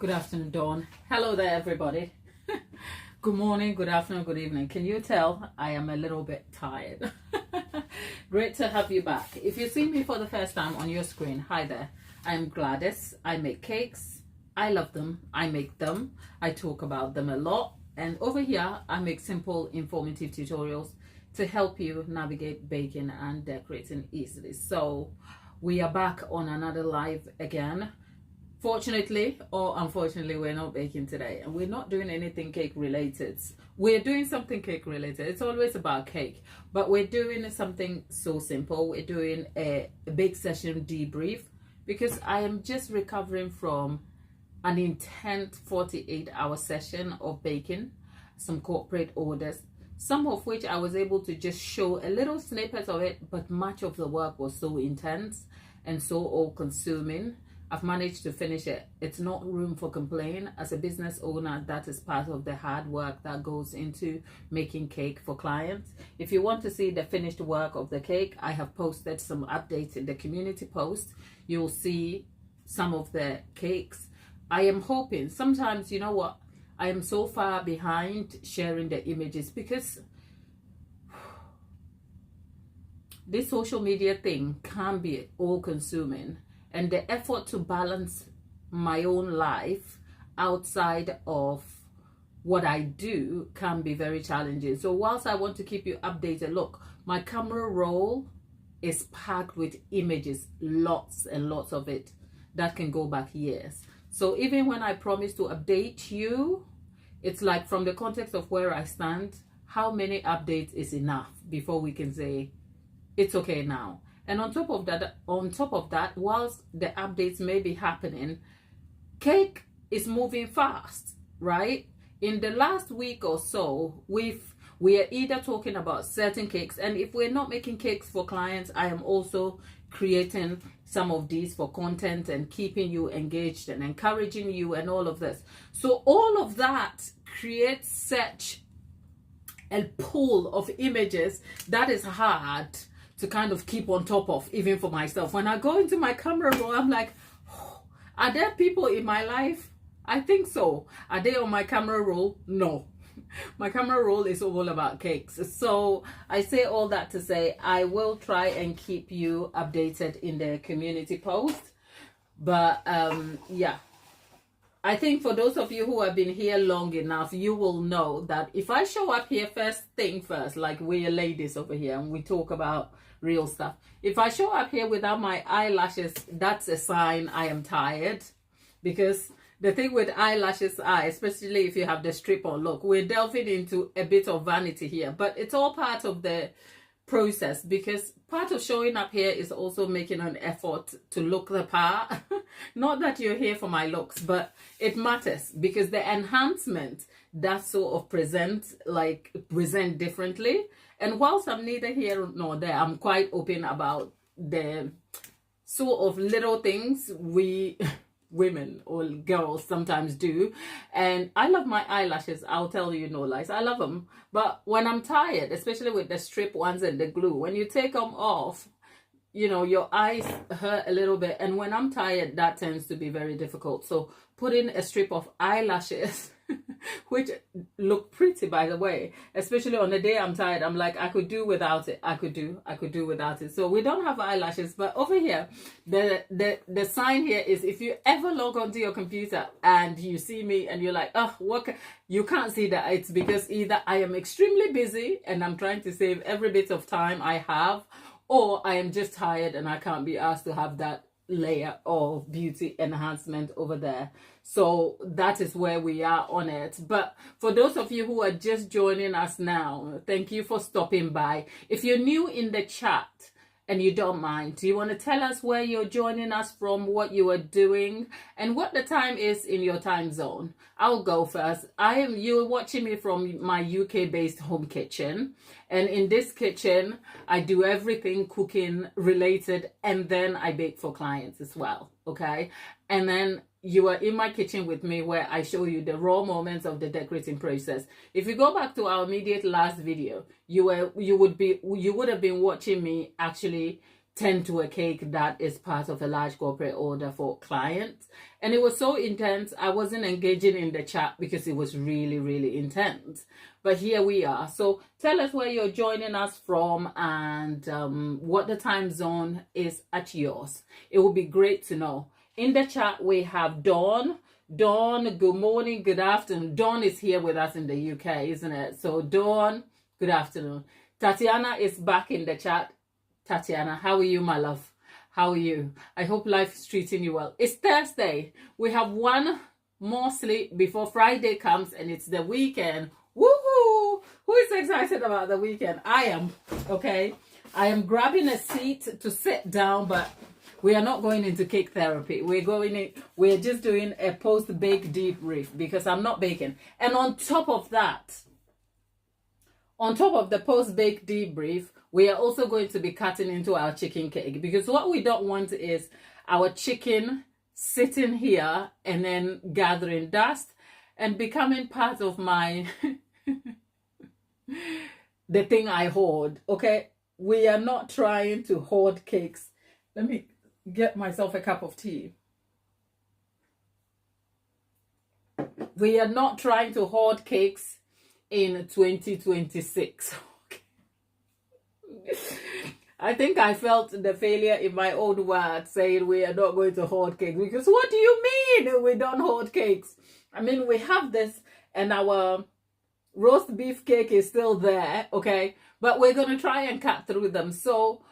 Good afternoon, Dawn. Hello there, everybody. Good morning, good afternoon, good evening. Can you tell I am a little bit tired? Great to have you back. If you see me for the first time on your screen, hi there. I'm Gladys. I make cakes. I love them. I make them. I talk about them a lot. And over here, I make simple, informative tutorials to help you navigate baking and decorating easily. So we are back on another live again. Fortunately or unfortunately, we're not baking today, and we're not doing anything cake related. We're doing something cake related. It's always about cake, but we're doing something so simple. We're doing a bake session debrief because I am just recovering from an intense 48-hour session of baking, some corporate orders, some of which I was able to just show a little snippet of it, but much of the work was so intense and so all-consuming. I've managed to finish it. It's not room for complaint. As a business owner, that is part of the hard work that goes into making cake for clients. If you want to see the finished work of the cake, I have posted some updates in the community post. You'll see some of the cakes. I am hoping, sometimes, you know what, I am so far behind sharing the images because this social media thing can be all-consuming. And the effort to balance my own life outside of what I do can be very challenging. So whilst I want to keep you updated, look, my camera roll is packed with images, lots and lots of it, that can go back years. So even when I promise to update you, it's like from the context of where I stand, how many updates is enough before we can say it's okay now? And on top of that, whilst the updates may be happening, cake is moving fast, right? In the last week or so, we are either talking about certain cakes, and if we're not making cakes for clients, I am also creating some of these for content and keeping you engaged and encouraging you and all of this. So all of that creates such a pool of images that is hard to kind of keep on top of, even for myself. When I go into my camera roll, I'm like, oh, are there people in my life? I think so. Are they on my camera roll? No. My camera roll is all about cakes. So I say all that to say I will try and keep you updated in the community post. But yeah, I think for those of you who have been here long enough, you will know that if I show up here first thing first, like we're ladies over here and we talk about real stuff. If I show up here without my eyelashes, that's a sign I am tired. Because the thing with eyelashes are, especially if you have the strip on, look, we're delving into a bit of vanity here, but it's all part of the process, because part of showing up here is also making an effort to look the part. Not that you're here for my looks, but it matters because the enhancement that sort of present differently. And whilst I'm neither here nor there, I'm quite open about the sort of little things we women or girls sometimes do. And I love my eyelashes, I'll tell you no lies, I love them. But when I'm tired, especially with the strip ones and the glue, when you take them off, you know, your eyes hurt a little bit, and when I'm tired, that tends to be very difficult. So putting a strip of eyelashes which look pretty, by the way, especially on the day I'm tired, I'm like, I could do without it. I could do without it. So we don't have eyelashes, but over here, the sign here is, if you ever log onto your computer and you see me and you're like, oh, what? You can't see that. It's because either I am extremely busy and I'm trying to save every bit of time I have, or I am just tired and I can't be asked to have that layer of beauty enhancement over there. So that is where we are on it. But for those of you who are just joining us now, thank you for stopping by. If you're new in the chat and you don't mind, do you want to tell us where you're joining us from, what you are doing, and what the time is in your time zone? I'll go first. You're watching me from my UK-based home kitchen. And in this kitchen, I do everything cooking related, and then I bake for clients as well, okay? And then you are in my kitchen with me where I show you the raw moments of the decorating process. If you go back to our immediate last video, you would have been watching me actually tend to a cake that is part of a large corporate order for clients. And it was so intense, I wasn't engaging in the chat because it was really, really intense. But here we are. So tell us where you're joining us from and what the time zone is at yours. It would be great to know. In the chat, we have Dawn. Dawn, good morning, good afternoon. Dawn is here with us in the UK, isn't it? So Dawn, good afternoon. Tatiana is back in the chat. Tatiana, how are you, my love? How are you? I hope life is treating you well. It's Thursday. We have one more sleep before Friday comes and it's the weekend. Woohoo! Who is excited about the weekend? I am, okay? I am grabbing a seat to sit down, but we are not going into cake therapy. We're just doing a post-bake debrief because I'm not baking. And on top of that, on top of the post-bake debrief, we are also going to be cutting into our chicken cake because what we don't want is our chicken sitting here and then gathering dust and becoming part of my the thing I hoard. Okay, we are not trying to hoard cakes. Let me get myself a cup of tea. We are not trying to hoard cakes in 2026. I think I felt the failure in my own words saying we are not going to hoard cakes, because what do you mean we don't hoard cakes? I mean, we have this and our roast beef cake is still there, okay, but we're going to try and cut through them. So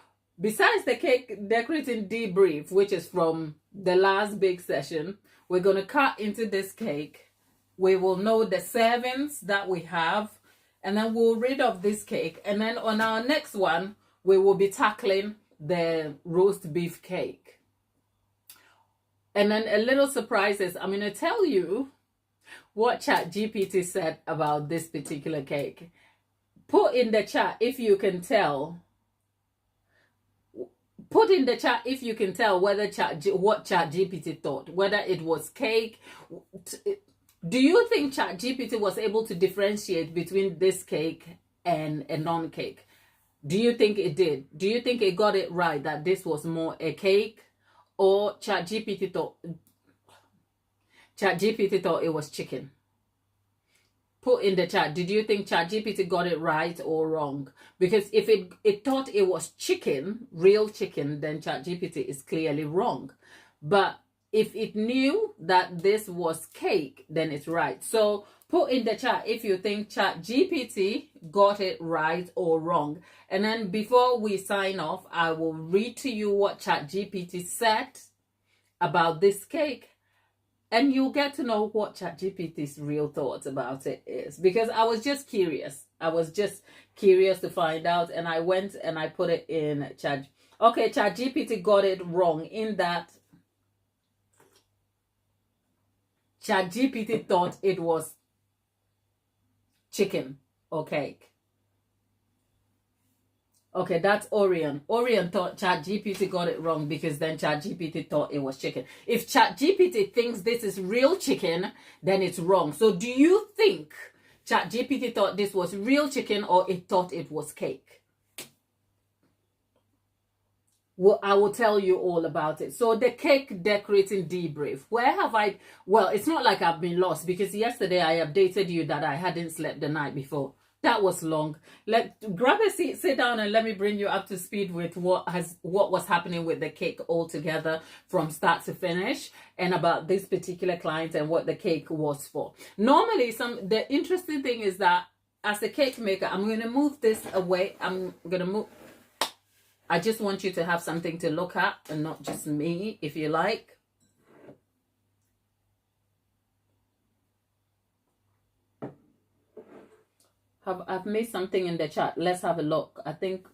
besides the cake decorating debrief, which is from the last big session, we're going to cut into this cake. We will know the servings that we have, and then we'll rid of this cake. And then on our next one, we will be tackling the roast beef cake. And then a little surprise is I'm going to tell you what ChatGPT said about this particular cake. Put in the chat if you can tell. Put in the chat if you can tell whether what ChatGPT thought, whether it was cake. Do you think ChatGPT was able to differentiate between this cake and a non-cake? Do you think it did? Do you think it got it right that this was more a cake, or ChatGPT thought it was chicken? Put in the chat, did you think ChatGPT got it right or wrong? Because if it thought it was chicken, real chicken, then ChatGPT is clearly wrong. But if it knew that this was cake, then it's right. So put in the chat if you think ChatGPT got it right or wrong. And then before we sign off, I will read to you what ChatGPT said about this cake. And you'll get to know what ChatGPT's real thoughts about it is. Because I was just curious. I was just curious to find out. And I went and I put it in Chat. Okay, ChatGPT got it wrong in that ChatGPT thought it was chicken or cake. Okay, that's Orion. Orion thought ChatGPT got it wrong because then ChatGPT thought it was chicken. If ChatGPT thinks this is real chicken, then it's wrong. So do you think ChatGPT thought this was real chicken or it thought it was cake? Well, I will tell you all about it. So the cake decorating debrief. Where have I... Well, it's not like I've been lost because yesterday I updated you that I hadn't slept the night before. That was long. Grab a seat, sit down, and let me bring you up to speed with what was happening with the cake altogether from start to finish, and about this particular client and what the cake was for. Normally, the interesting thing is that as a cake maker, I'm going to move this away. I'm going to move... I just want you to have something to look at and not just me, if you like. I've made something in the chat. Let's have a look. I think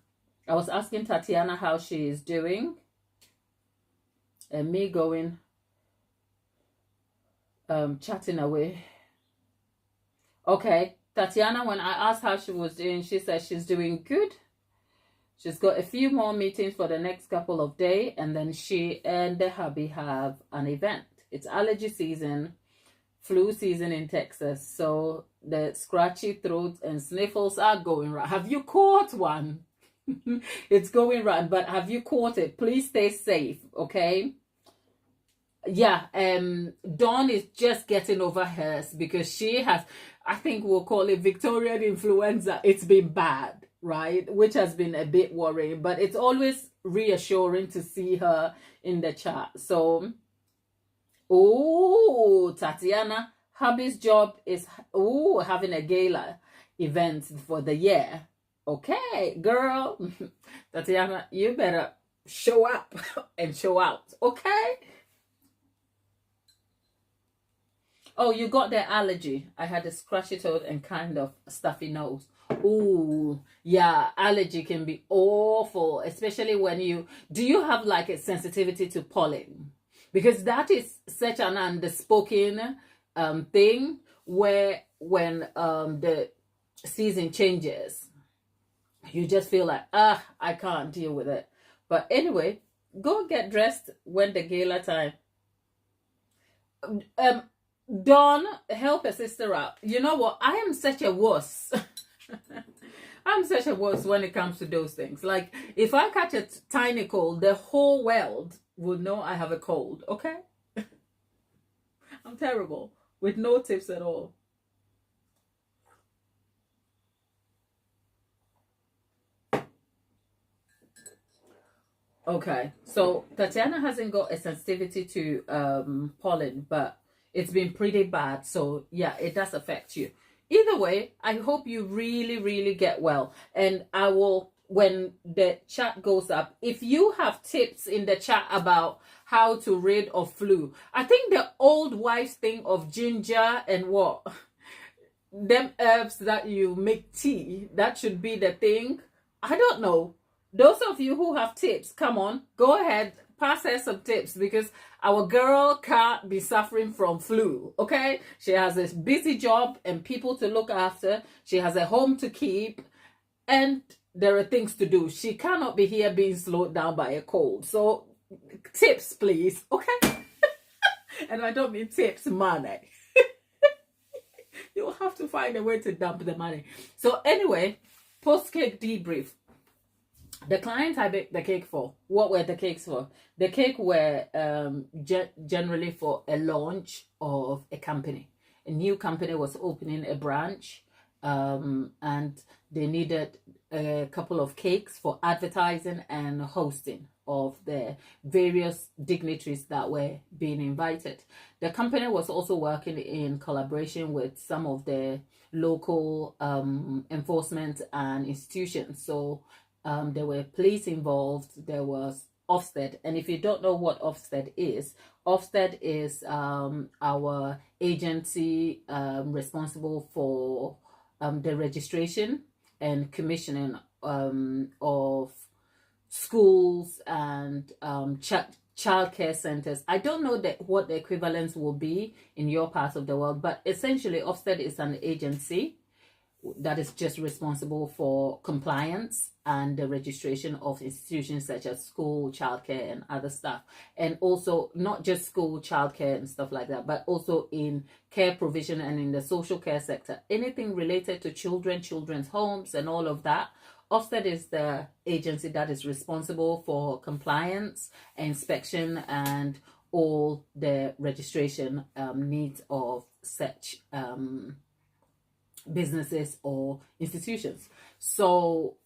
I was asking Tatiana how she is doing. And me going, chatting away. Okay, Tatiana, when I asked how she was doing, she said she's doing good. She's got a few more meetings for the next couple of days, and then she and the hubby have an event. It's allergy season, flu season in Texas, so the scratchy throat and sniffles are going right. Have you caught one? It's going round, but have you caught it? Please stay safe, okay? Yeah, Dawn is just getting over hers because she has, I think we'll call it Victorian influenza. It's been bad, right? Which has been a bit worrying, but it's always reassuring to see her in the chat. So, oh, Tatiana, hubby's job is, oh, having a gala event for the year. Okay, girl. Tatiana, you better show up and show out, okay? Oh, you got the allergy. I had a scratchy throat and kind of stuffy nose. Ooh, yeah, allergy can be awful, especially when do you have like a sensitivity to pollen? Because that is such an unspoken thing where when the season changes, you just feel like, I can't deal with it. But anyway, go get dressed when the gala time. Dawn, help a sister out. You know what? I am such a wuss. I'm such a wuss when it comes to those things. Like, if I catch a tiny cold, the whole world would know I have a cold, okay? I'm terrible with no tips at all. Okay, so Tatiana hasn't got a sensitivity to pollen, but it's been pretty bad. So yeah, it does affect you. Either way, I hope you really, really get well. And I will, when the chat goes up, if you have tips in the chat about how to rid of flu, I think the old wives thing of ginger and what? Them herbs that you make tea, that should be the thing. I don't know. Those of you who have tips, come on, go ahead, pass her some tips because our girl can't be suffering from flu, okay? She has a busy job and people to look after. She has a home to keep and there are things to do. She cannot be here being slowed down by a cold. So tips, please, okay? And I don't mean tips, money. You'll have to find a way to dump the money. So anyway, post-cake debrief. The clients I baked the cake for, what were the cakes for? The cake were generally for a launch of a company. A new company was opening a branch and they needed a couple of cakes for advertising and hosting of the various dignitaries that were being invited. The company was also working in collaboration with some of the local enforcement and institutions. So there were police involved, there was Ofsted. And if you don't know what Ofsted is our agency responsible for the registration and commissioning of schools and childcare centers. I don't know what the equivalence will be in your part of the world, but essentially Ofsted is an agency that is just responsible for compliance and the registration of institutions such as school, childcare, and other stuff. And also not just school, childcare, and stuff like that, but also in care provision and in the social care sector. Anything related to children, children's homes, and all of that. Ofsted is the agency that is responsible for compliance, inspection, and all the registration needs of such businesses or institutions. So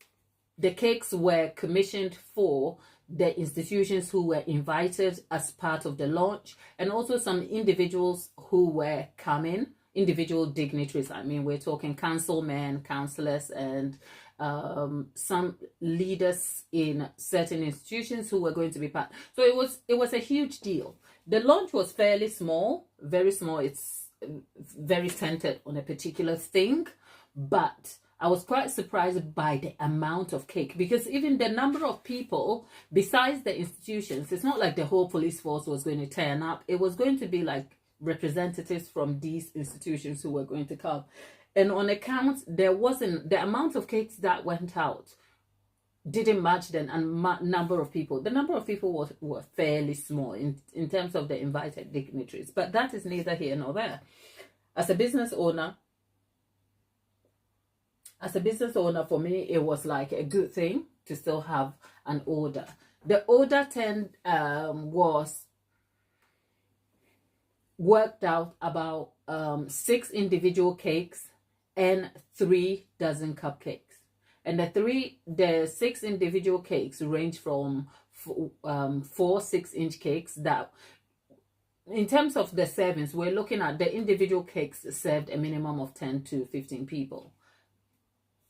the cakes were commissioned for the institutions who were invited as part of the launch, and also some individuals who were coming, individual dignitaries. I mean, we're talking councilmen, councillors, and some leaders in certain institutions who were going to be part. So it was a huge deal. The launch was fairly small, very small. It's very centered on a particular thing, but I was quite surprised by the amount of cake, because even the number of people besides the institutions, it's not like the whole police force was going to turn up. It was going to be like representatives from these institutions who were going to come, and on account there wasn't the amount of cakes that went out didn't match the number of people. The number of people were fairly small in terms of the invited dignitaries, but that is neither here nor there. As a business owner, for me, it was like a good thing to still have an order. The order 10 was worked out about 6 individual cakes and 3 dozen cupcakes. And the 6 individual cakes range from 4 6-inch cakes that, in terms of the servings, we're looking at the individual cakes served a minimum of 10 to 15 people.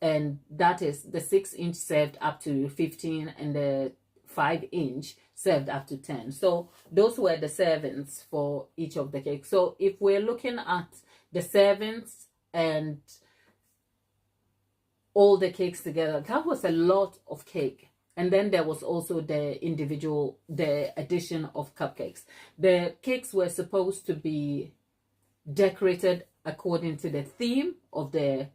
And that is the 6-inch served up to 15 and the 5-inch served up to 10. So those were the servings for each of the cakes. So if we're looking at the servings and all the cakes together, that was a lot of cake. And then there was also the addition of cupcakes. The cakes were supposed to be decorated according to the theme of the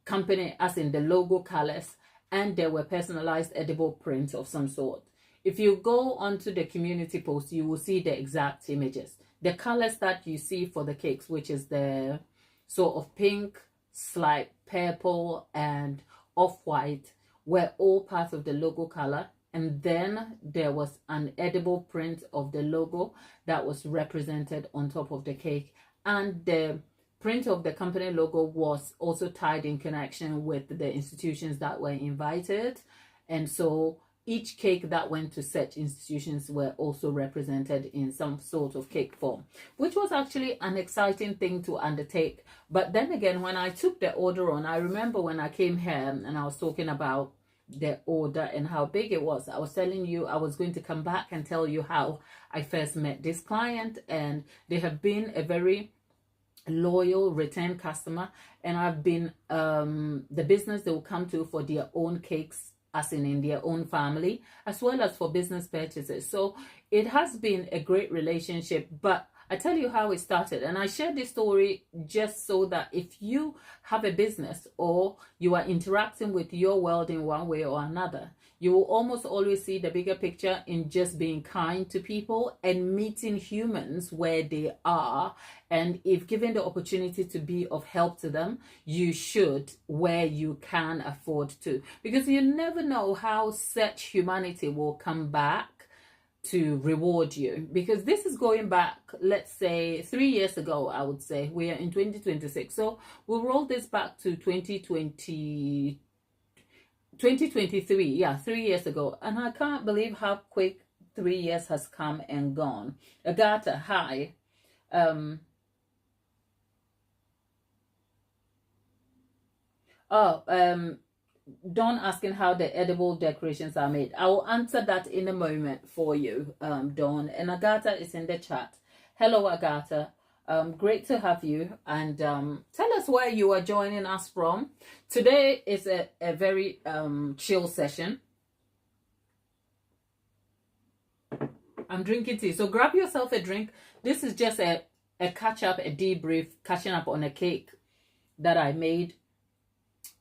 company, as in the logo colors, and there were personalized edible prints of some sort. If you go onto the community post, you will see the exact images. The colors that you see for the cakes, which is the sort of pink, slight purple, and off-white, were all part of the logo color. And then there was an edible print of the logo that was represented on top of the cake. And the print of the company logo was also tied in connection with the institutions that were invited. And so each cake that went to such institutions were also represented in some sort of cake form, which was actually an exciting thing to undertake. But then again, when I took the order on, I remember when I came here and I was talking about the order and how big it was, I was telling you I was going to come back and tell you how I first met this client, and they have been a very loyal return customer, and I've been the business they will come to for their own cakes, as in their own family, as well as for business purchases. So it has been a great relationship. But I tell you how it started, and I share this story just so that if you have a business or you are interacting with your world in one way or another, you will almost always see the bigger picture in just being kind to people and meeting humans where they are. And if given the opportunity to be of help to them, you should, where you can afford to, because you never know how such humanity will come back to reward you. Because this is going back, let's say 3 years ago. I would say we are in 2026, so we'll roll this back to 2023. Yeah, 3 years ago, and I can't believe how quick 3 years has come and gone. Agatha, hi. Dawn asking how the edible decorations are made. I will answer that in a moment for you, Dawn. And Agatha is in the chat. Hello, Agatha. Great to have you. And tell us where you are joining us from. Today is a very chill session. I'm drinking tea. So grab yourself a drink. This is just a catch-up, a debrief, catching up on a cake that I made.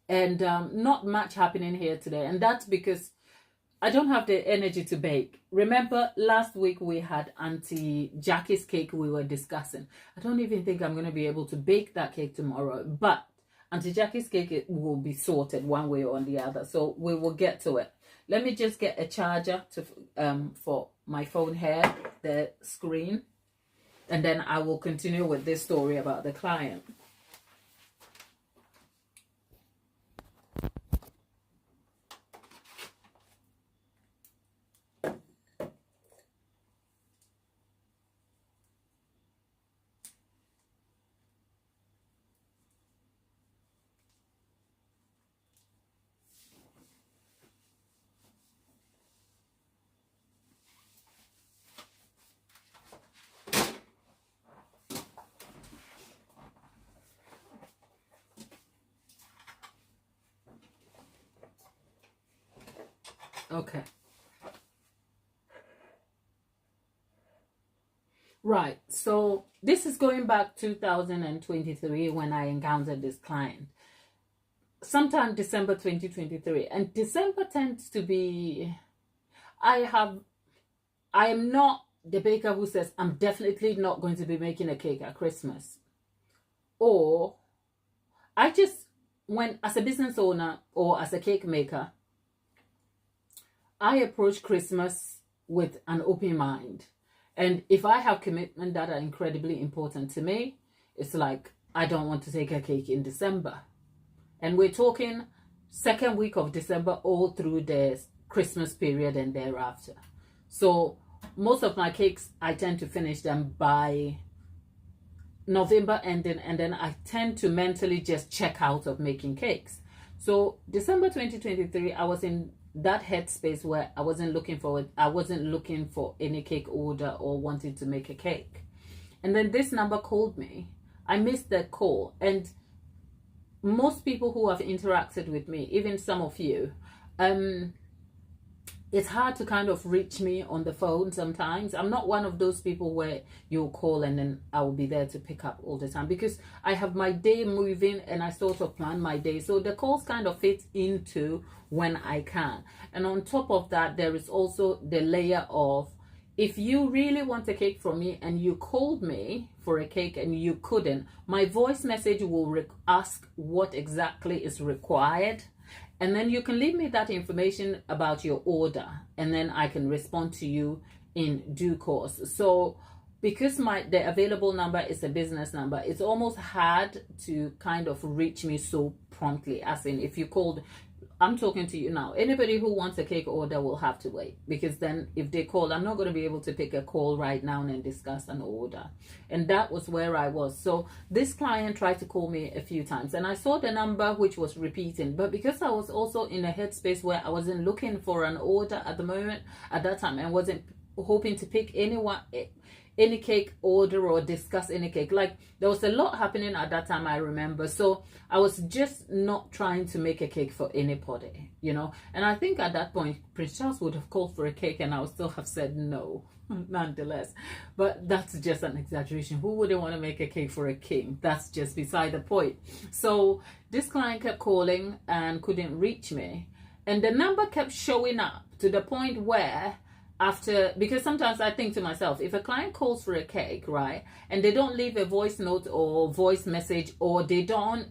And not much happening here today, and that's because I don't have the energy to bake. Remember last week we had Auntie Jackie's cake we were discussing. I don't even think I'm going to be able to bake that cake tomorrow, but Auntie Jackie's cake, it will be sorted one way or the other, so we will get to it. Let me just get a charger to for my phone here, the screen, and then I will continue with this story about the client. Okay. Right. So this is going back 2023 when I encountered this client. Sometime December 2023. And December tends to be, I am not the baker who says, I'm definitely not going to be making a cake at Christmas. Or I just, when as a business owner or as a cake maker, I approach Christmas with an open mind. And if I have commitment that are incredibly important to me, it's like, I don't want to take a cake in December. And we're talking second week of December all through the Christmas period and thereafter. So most of my cakes, I tend to finish them by November ending, and then I tend to mentally just check out of making cakes. So December 2023, I was in that headspace where I wasn't looking for any cake order or wanting to make a cake. And then this number called me. I missed that call. And most people who have interacted with me, even some of you, it's hard to kind of reach me on the phone sometimes. I'm not one of those people where you'll call and then I will be there to pick up all the time, because I have my day moving and I sort of plan my day. So the calls kind of fit into when I can. And on top of that, there is also the layer of, if you really want a cake from me and you called me for a cake and you couldn't, my voice message will ask what exactly is required. And then you can leave me that information about your order, and then I can respond to you in due course. So because the available number is a business number, it's almost hard to kind of reach me so promptly. As in, if you called, I'm talking to you now. Anybody who wants a cake order will have to wait, because then if they call, I'm not going to be able to pick a call right now and discuss an order. And that was where I was. So this client tried to call me a few times, and I saw the number which was repeating. But because I was also in a headspace where I wasn't looking for an order at the moment, at that time, and wasn't hoping to pick any cake order or discuss any cake. Like, there was a lot happening at that time, I remember. So I was just not trying to make a cake for anybody, you know. And I think at that point, Prince Charles would have called for a cake and I would still have said no, nonetheless. But that's just an exaggeration. Who wouldn't want to make a cake for a king? That's just beside the point. So this client kept calling and couldn't reach me. And the number kept showing up to the point where, because sometimes I think to myself, if a client calls for a cake, right, and they don't leave a voice note or voice message, or they don't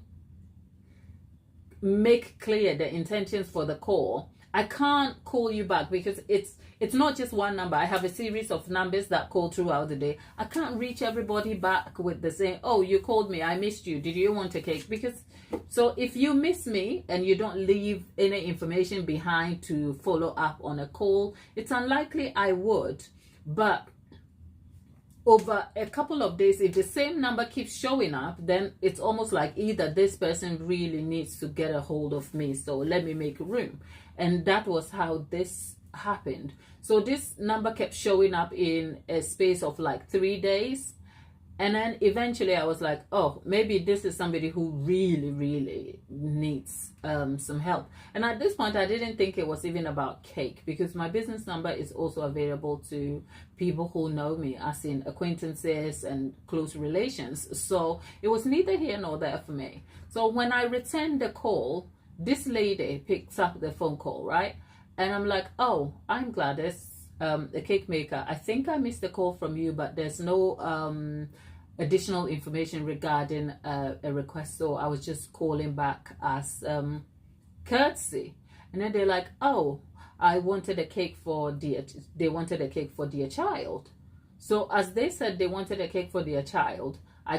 make clear the intentions for the call, I can't call you back, because it's not just one number. I have a series of numbers that call throughout the day. I can't reach everybody back with the same, oh, you called me, I missed you, did you want a cake? Because, so if you miss me and you don't leave any information behind to follow up on a call, it's unlikely I would. But over a couple of days, if the same number keeps showing up, then it's almost like either this person really needs to get a hold of me, so let me make room. And that was how this happened. So this number kept showing up in a space of like 3 days. And then eventually I was like, oh, maybe this is somebody who really needs some help. And at this point, I didn't think it was even about cake, because my business number is also available to people who know me, as in acquaintances and close relations. So it was neither here nor there for me. So when I returned the call, this lady picks up the phone call, right? And I'm like, oh, I'm Gladys, a cake maker. I think I missed a call from you, but there's no additional information regarding a request, so I was just calling back as courtesy. And then they're like, oh, they wanted a cake for their child. So as they said they wanted a cake for their child, I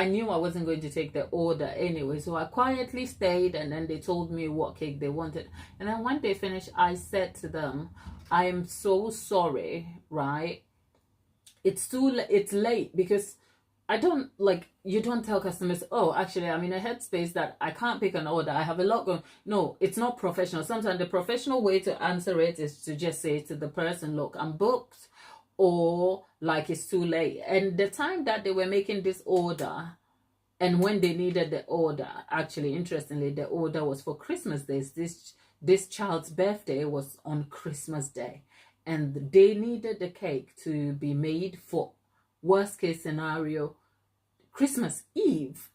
knew I wasn't going to take the order anyway, so I quietly stayed, and then they told me what cake they wanted. And then when they finished, I said to them, I am so sorry, right? It's late, because you don't tell customers, oh, actually, I'm in a headspace that I can't pick an order, I have a lot going. No, it's not professional. Sometimes the professional way to answer it is to just say to the person, look, I'm booked, or like, it's too late. And the time that they were making this order, and when they needed the order, actually, interestingly, the order was for Christmas days. This child's birthday was on Christmas Day, and they needed the cake to be made for, worst case scenario, Christmas Eve.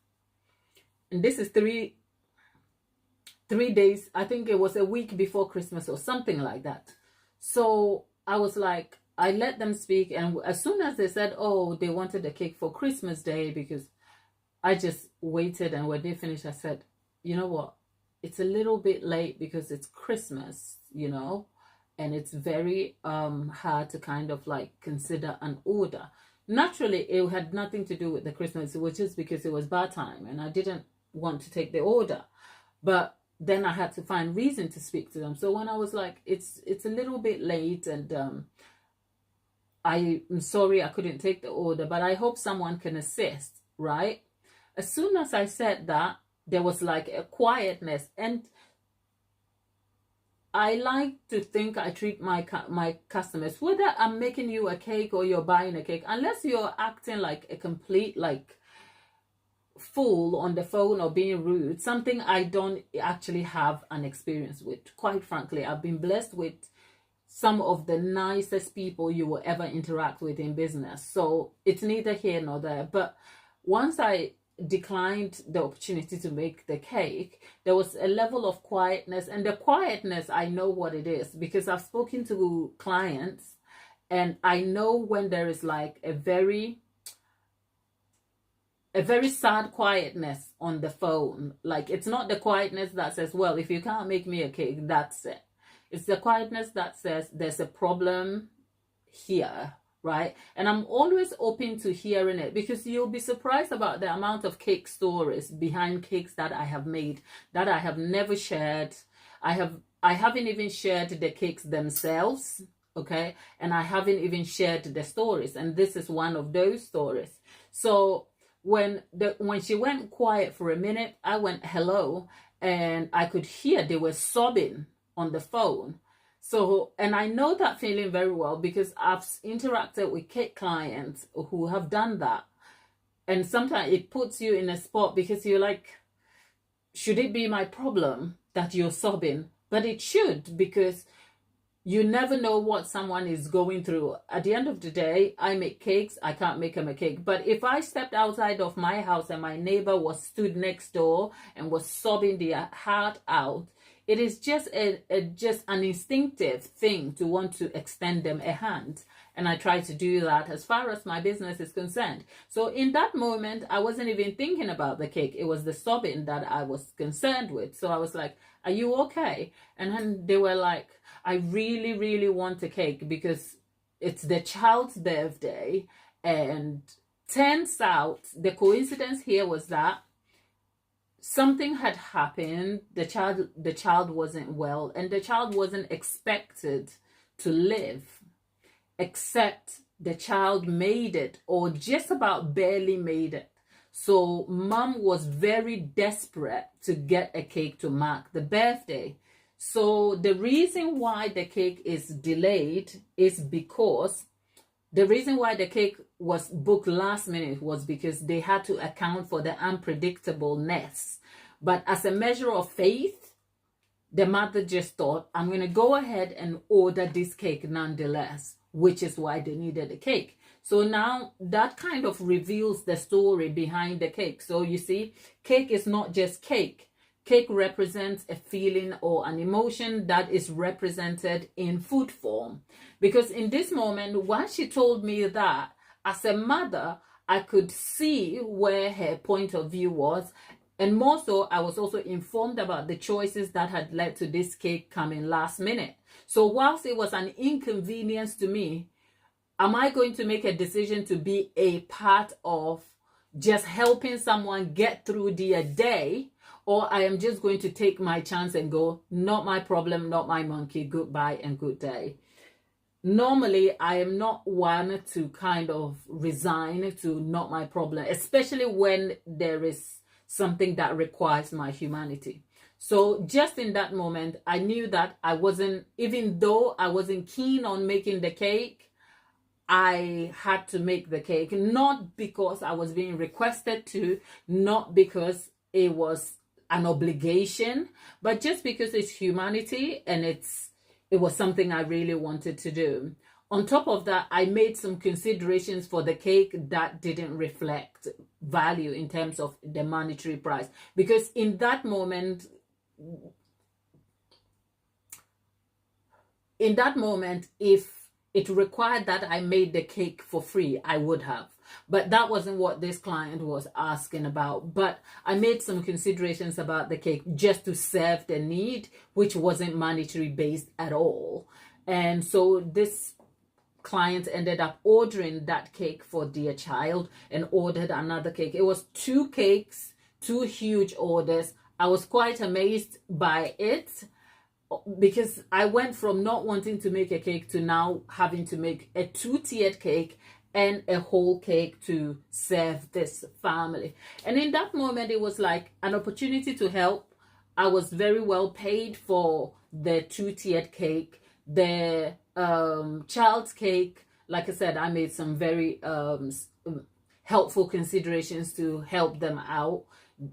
And this is three days, I think it was a week before Christmas or something like that. So I was like, I let them speak, and as soon as they said, oh, they wanted a cake for Christmas Day, because I just waited, and when they finished, I said, you know what, it's a little bit late because it's Christmas, you know, and it's very hard to kind of like consider an order. Naturally, it had nothing to do with the Christmas. It was just because it was bar time and I didn't want to take the order. But then I had to find reason to speak to them. So when I was like, it's a little bit late, and I'm sorry I couldn't take the order, but I hope someone can assist, right? As soon as I said that, there was like a quietness, and I like to think I treat my customers, whether I'm making you a cake or you're buying a cake, unless you're acting like a complete like fool on the phone or being rude, something I don't actually have an experience with. Quite frankly, I've been blessed with some of the nicest people you will ever interact with in business. So it's neither here nor there. But once I declined the opportunity to make the cake, there was a level of quietness, and the quietness, I know what it is because I've spoken to clients, and I know when there is like a very sad quietness on the phone. Like, it's not the quietness that says, well, if you can't make me a cake, that's it. It's the quietness that says there's a problem here, right? And I'm always open to hearing it, because you'll be surprised about the amount of cake stories behind cakes that I have made that I have never shared. I haven't even shared the cakes themselves, okay? And I haven't even shared the stories, and this is one of those stories. So when she went quiet for a minute, I went hello, and I could hear they were sobbing on the phone. So, and I know that feeling very well because I've interacted with cake clients who have done that. And sometimes it puts you in a spot because you're like, should it be my problem that you're sobbing? But it should, because you never know what someone is going through. At the end of the day, I make cakes. I can't make them a cake. But if I stepped outside of my house and my neighbor was stood next door and was sobbing their heart out, it is just just an instinctive thing to want to extend them a hand. And I try to do that as far as my business is concerned. So in that moment, I wasn't even thinking about the cake. It was the sobbing that I was concerned with. So I was like, are you okay? And then they were like, I really, really want a cake because it's the child's birthday. And turns out the coincidence here was that something had happened. The child wasn't well, and the child wasn't expected to live, except the child made it, or just about barely made it. So mom was very desperate to get a cake to mark the birthday. So the reason why the cake is delayed is because the reason why the cake was booked last minute was because they had to account for the unpredictableness. But as a measure of faith, the mother just thought, I'm going to go ahead and order this cake nonetheless, which is why they needed a cake. So now that kind of reveals the story behind the cake. So you see, cake is not just cake. Cake represents a feeling or an emotion that is represented in food form. Because in this moment, while she told me that, as a mother, I could see where her point of view was. And more so, I was also informed about the choices that had led to this cake coming last minute. So whilst it was an inconvenience to me, am I going to make a decision to be a part of just helping someone get through their day? Or I am just going to take my chance and go, not my problem, not my monkey, goodbye and good day. Normally, I am not one to kind of resign to not my problem, especially when there is something that requires my humanity. So just in that moment, I knew that I wasn't, even though I wasn't keen on making the cake, I had to make the cake, not because I was being requested to, not because it was an obligation, but just because it's humanity and it was something I really wanted to do. On top of that, I made some considerations for the cake that didn't reflect value in terms of the monetary price. Because in that moment, if it required that I made the cake for free, I would have. But that wasn't what this client was asking about. But I made some considerations about the cake just to serve the need, which wasn't monetary based at all. And so this client ended up ordering that cake for their child and ordered another cake. It was 2 cakes, 2 huge orders. I was quite amazed by it, because I went from not wanting to make a cake to now having to make a 2-tiered cake and a whole cake to serve this family. And in that moment, it was like an opportunity to help. I was very well paid for the 2-tiered cake. The child's cake, like I said, I made some very helpful considerations to help them out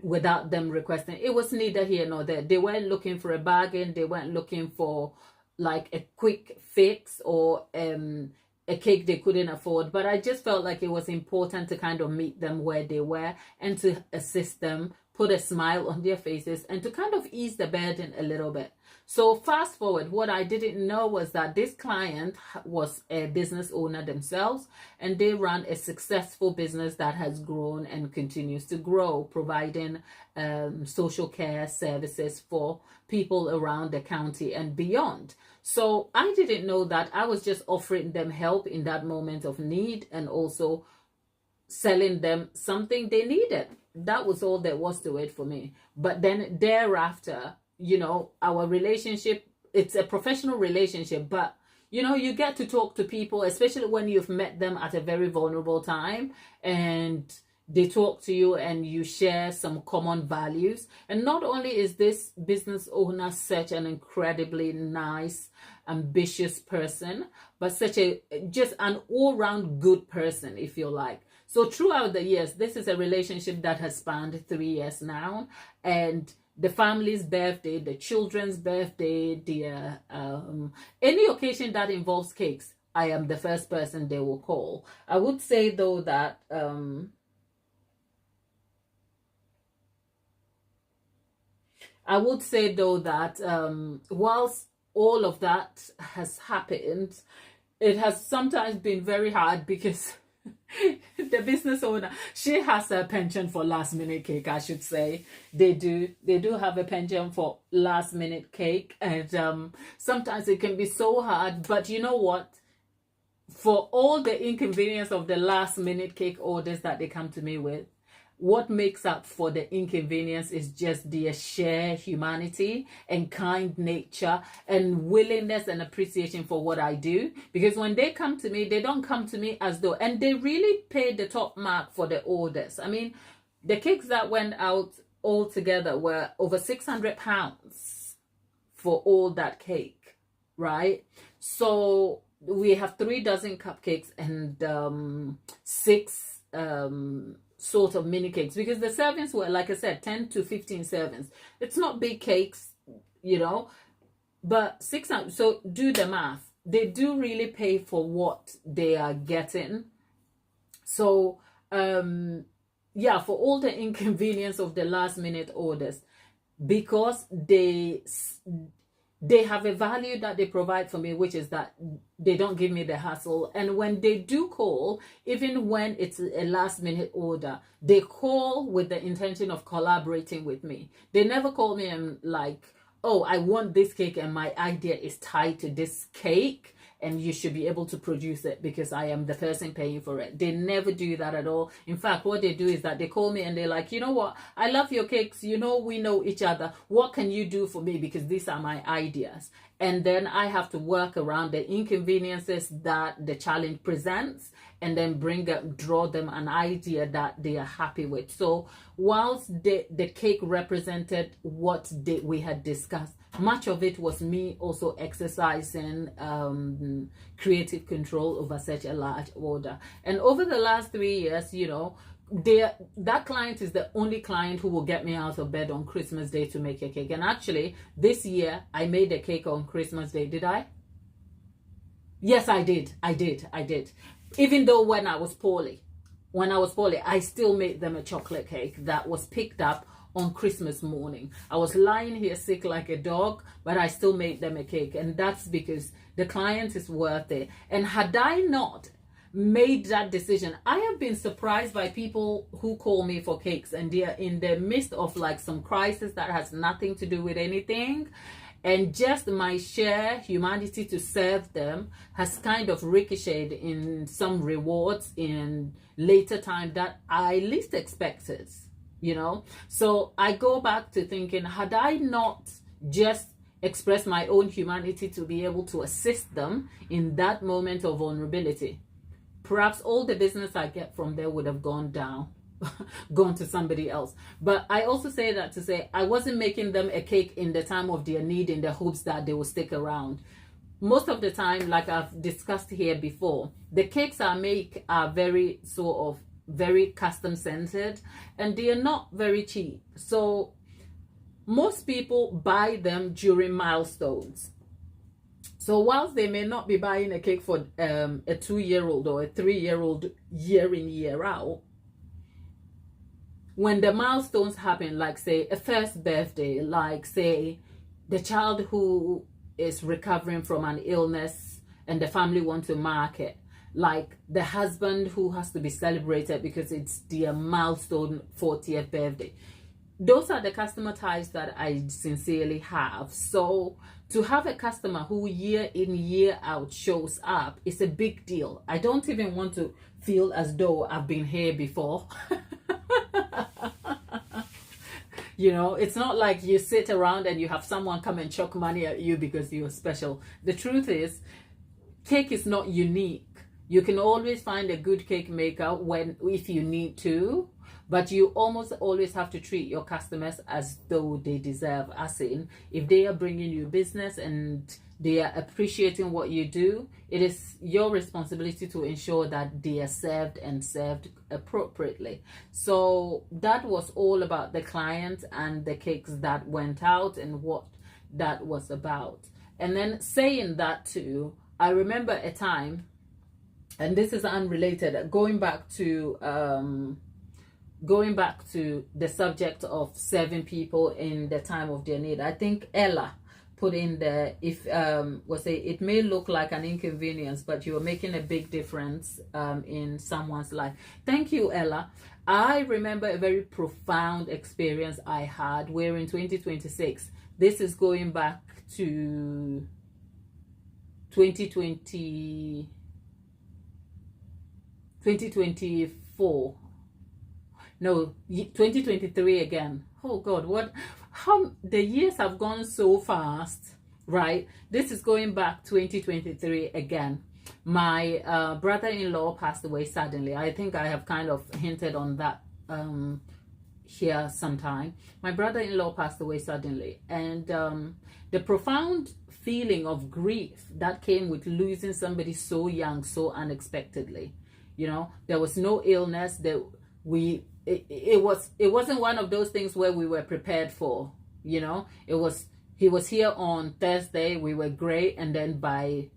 without them requesting. It was neither here nor there. They weren't looking for a bargain. They weren't looking for like a quick fix or a cake they couldn't afford. But I just felt like it was important to kind of meet them where they were and to assist them, put a smile on their faces, and to kind of ease the burden a little bit. So fast forward, what I didn't know was that this client was a business owner themselves, and they run a successful business that has grown and continues to grow, providing social care services for people around the county and beyond. So I didn't know that. I was just offering them help in that moment of need and also selling them something they needed. That was all there was to it for me. But then thereafter, you know, our relationship, it's a professional relationship, but you know, you get to talk to people, especially when you've met them at a very vulnerable time, and they talk to you and you share some common values. And not only is this business owner such an incredibly nice, ambitious person, but such a just an all-round good person, if you like. So throughout the years, this is a relationship that has spanned 3 years now, and the family's birthday, the children's birthday, the any occasion that involves cakes, I am the first person they will call. I would say though that whilst all of that has happened, it has sometimes been very hard because the business owner, she has a penchant for last minute cake, I should say. They do have a penchant for last minute cake, and sometimes it can be so hard. But you know what? For all the inconvenience of the last minute cake orders that they come to me with, what makes up for the inconvenience is just their sheer humanity and kind nature and willingness and appreciation for what I do. Because when they come to me, they don't come to me as though, and they really paid the top mark for the orders. I mean, the cakes that went out all together were over £600 for all that cake, right? So we have 3 dozen cupcakes and 6 sort of mini cakes, because the servings were, like I said, 10 to 15 servings. It's not big cakes, you know, but 600. So do the math. They do really pay for what they are getting. So yeah, for all the inconvenience of the last minute orders, because they have a value that they provide for me, which is that they don't give me the hassle. And when they do call, even when it's a last minute order, they call with the intention of collaborating with me. They never call me and like, oh, I want this cake and my idea is tied to this cake and you should be able to produce it because I am the person paying for it. They never do that at all. In fact, what they do is that they call me and they're like, you know what? I love your cakes. You know, we know each other. What can you do for me? Because these are my ideas. And then I have to work around the inconveniences that the challenge presents and then draw them an idea that they are happy with. So whilst the cake represented what we had discussed, much of it was me also exercising creative control over such a large order. And over the last 3 years, you know, that client is the only client who will get me out of bed on Christmas Day to make a cake. And actually, this year, I made a cake on Christmas Day. Did I? Yes, I did. I did. Even though when I was poorly, I still made them a chocolate cake that was picked up on Christmas morning. I was lying here sick like a dog, but I still made them a cake. And that's because the client is worth it. And had I not made that decision, I have been surprised by people who call me for cakes and they're in the midst of like some crisis that has nothing to do with anything. And just my sheer humanity to serve them has kind of ricocheted in some rewards in later time that I least expected, you know. So I go back to thinking, had I not just expressed my own humanity to be able to assist them in that moment of vulnerability, perhaps all the business I get from there would have gone down. Gone to somebody else. But I also say that to say I wasn't making them a cake in the time of their need in the hopes that they will stick around. Most of the time, like I've discussed here before, the cakes I make are very sort of very custom centered, and they are not very cheap. So most people buy them during milestones. So whilst they may not be buying a cake for a 2-year-old or a 3-year-old year in, year out, when the milestones happen, like say a first birthday, like say the child who is recovering from an illness and the family want to mark it, like the husband who has to be celebrated because it's their milestone 40th birthday. Those are the customer types that I sincerely have. So to have a customer who year in, year out shows up is a big deal. I don't even want to feel as though I've been here before. You know, it's not like you sit around and you have someone come and chuck money at you because you're special. The truth is, cake is not unique. You can always find a good cake maker if you need to, but you almost always have to treat your customers as though they deserve, as in, if they are bringing you business and they are appreciating what you do, it is your responsibility to ensure that they are served and served appropriately. So that was all about the client and the cakes that went out and what that was about. And then saying that too, I remember a time, and this is unrelated, going back to the subject of serving people in the time of their need. I think Ella put in there, it may look like an inconvenience, but you're making a big difference in someone's life. Thank you, Ella. I remember a very profound experience I had where in 2026, this is going back to 2024. No, 2023 again. Oh God, how the years have gone so fast, right? This is going back 2023 again. My brother-in-law passed away suddenly. I think I have kind of hinted on that here sometime. My brother-in-law passed away suddenly, and the profound feeling of grief that came with losing somebody so young, so unexpectedly. You know, there was no illness that it wasn't one of those things where we were prepared for, you know. He was here on Thursday, we were great, and then by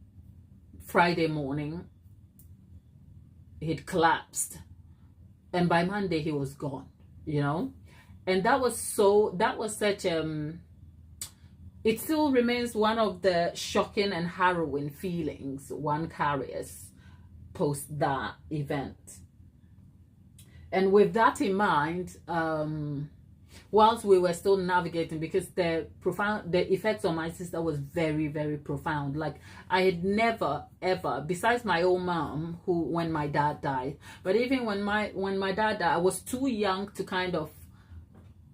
Friday morning he'd collapsed, and by Monday he was gone, you know. And that was such it still remains one of the shocking and harrowing feelings one carries post that event. And with that in mind, whilst we were still navigating, because the effects on my sister was very, very profound. Like I had never ever, besides my own mom, when my dad died, but even when my dad died, I was too young to kind of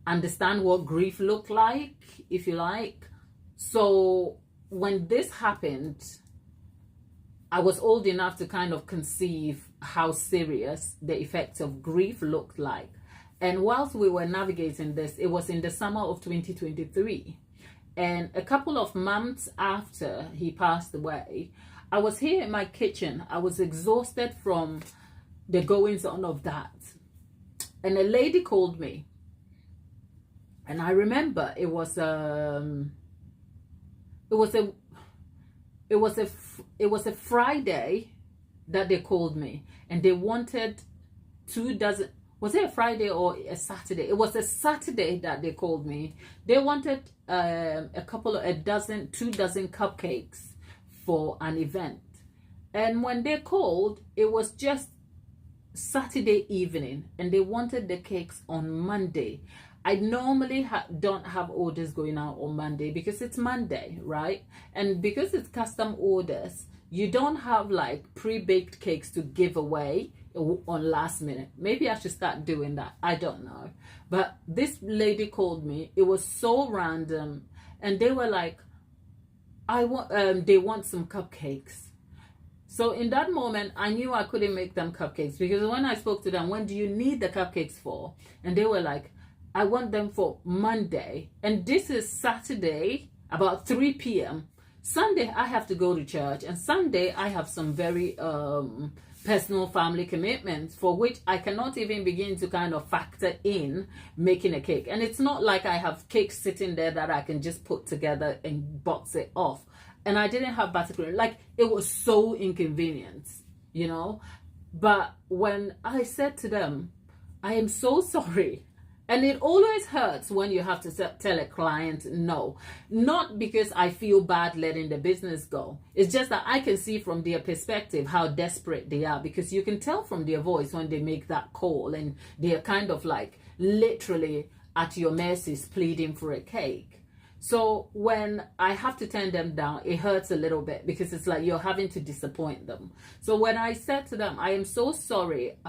understand what grief looked like, if you like. So when this happened, I was old enough to kind of conceive how serious the effects of grief looked like. And whilst we were navigating this, it was in the summer of 2023. And a couple of months after he passed away, I was here in my kitchen. I was exhausted from the goings on of that. And a lady called me. And I remember it was a Friday that they called me, and they wanted 2 dozen. Was it a Friday or a Saturday? It was a Saturday that they called me. They wanted 2 dozen cupcakes for an event. And when they called, it was just Saturday evening, and they wanted the cakes on Monday. I normally don't have orders going out on Monday because it's Monday, right? And because it's custom orders, you don't have like pre-baked cakes to give away on last minute. Maybe I should start doing that. I don't know. But this lady called me. It was so random. And they were like, they want some cupcakes. So in that moment, I knew I couldn't make them cupcakes, because when I spoke to them, when do you need the cupcakes for? And they were like, I want them for Monday. And this is Saturday, about 3 p.m. Sunday, I have to go to church. And Sunday, I have some very personal family commitments for which I cannot even begin to kind of factor in making a cake. And it's not like I have cakes sitting there that I can just put together and box it off. And I didn't have particular, like, it was so inconvenient, you know. But when I said to them, I am so sorry. And it always hurts when you have to tell a client no. Not because I feel bad letting the business go. It's just that I can see from their perspective how desperate they are, because you can tell from their voice when they make that call and they're kind of like literally at your mercy pleading for a cake. So when I have to turn them down, it hurts a little bit, because it's like you're having to disappoint them. So when I said to them, I am so sorry,